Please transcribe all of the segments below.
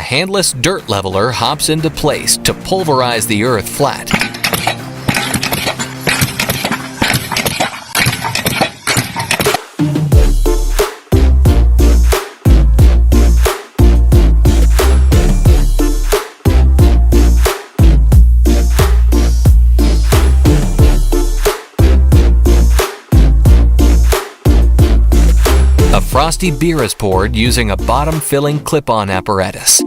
handless dirt leveler hops into place to pulverize the earth flat. A frosty beer is poured using a bottom-filling clip-on apparatus.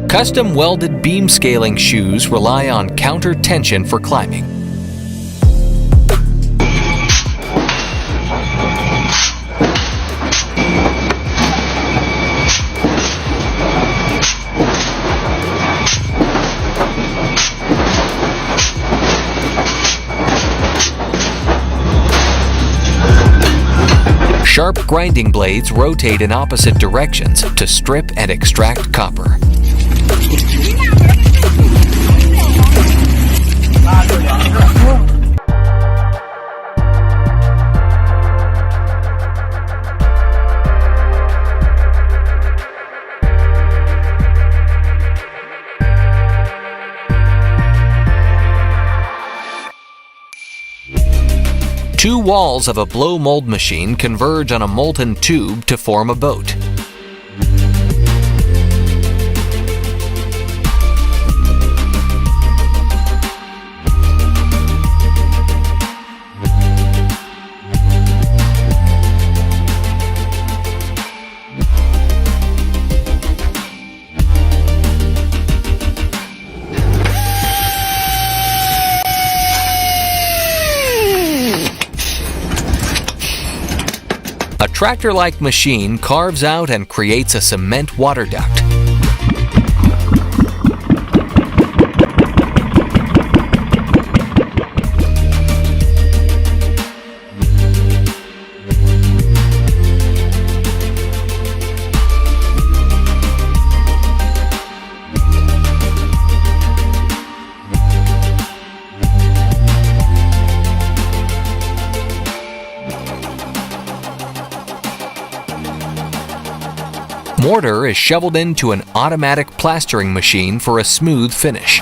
Custom welded beam scaling shoes rely on counter tension for climbing. Sharp grinding blades rotate in opposite directions to strip and extract copper. Two walls of a blow mold machine converge on a molten tube to form a boat. A tractor-like machine carves out and creates a cement water duct. Mortar is shoveled into an automatic plastering machine for a smooth finish.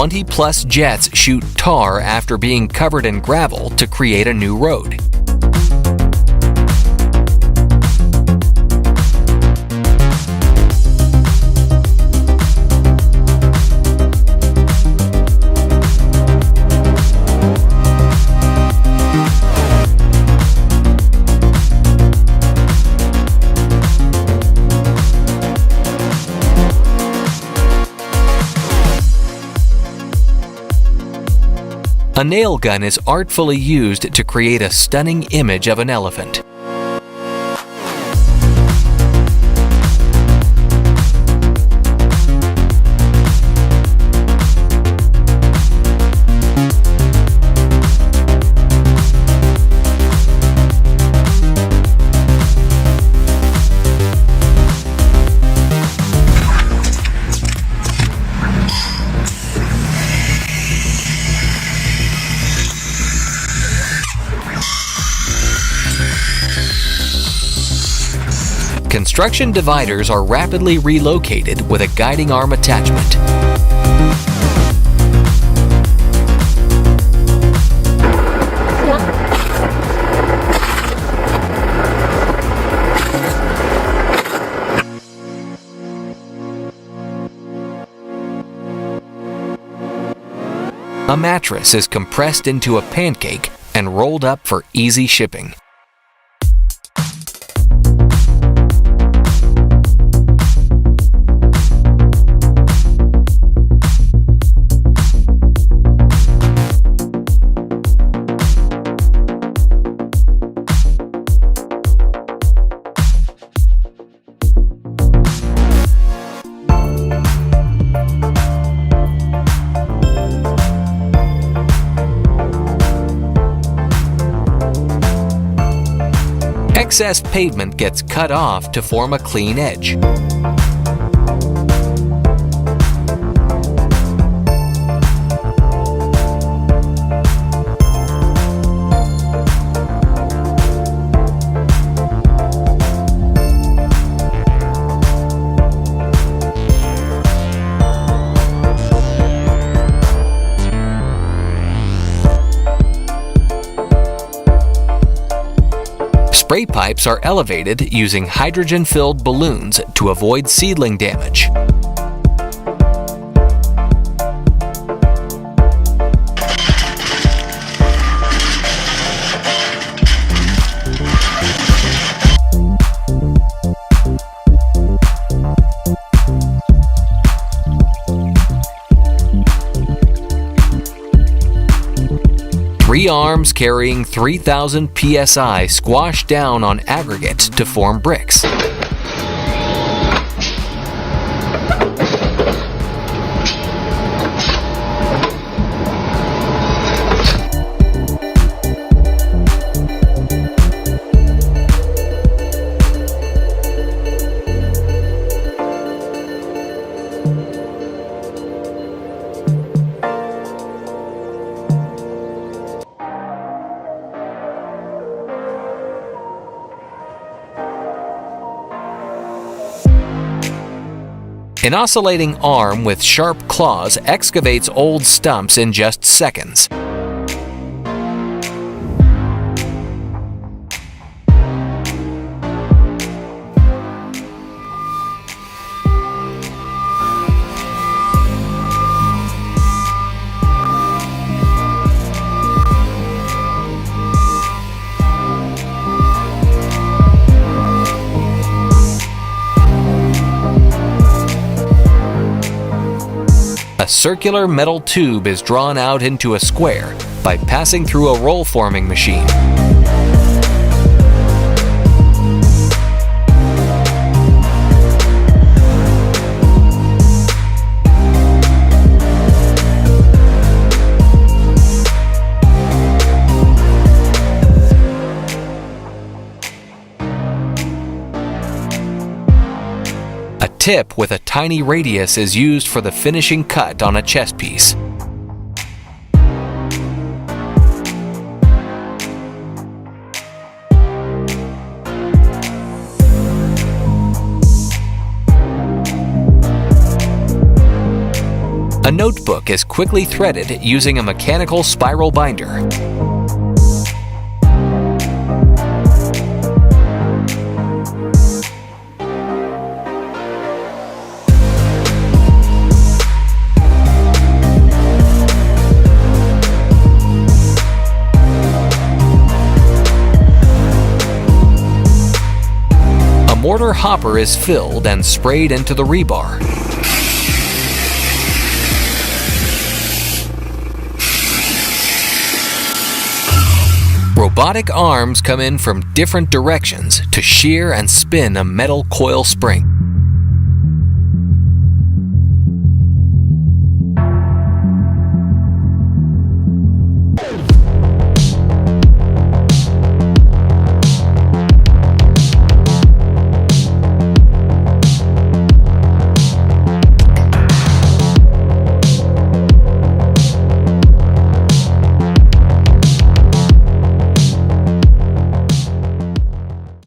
+20 jets shoot tar after being covered in gravel to create a new road. A nail gun is artfully used to create a stunning image of an elephant. Construction dividers are rapidly relocated with a guiding arm attachment. A mattress is compressed into a pancake and rolled up for easy shipping. Excess pavement gets cut off to form a clean edge. Spray pipes are elevated using hydrogen-filled balloons to avoid seedling damage. Three arms carrying 3,000 psi squash down on aggregate to form bricks. An oscillating arm with sharp claws excavates old stumps in just seconds. A circular metal tube is drawn out into a square by passing through a roll-forming machine. A tip with a tiny radius is used for the finishing cut on a chess piece. A notebook is quickly threaded using a mechanical spiral binder. A mortar hopper is filled and sprayed into the rebar. Robotic arms come in from different directions to shear and spin a metal coil spring.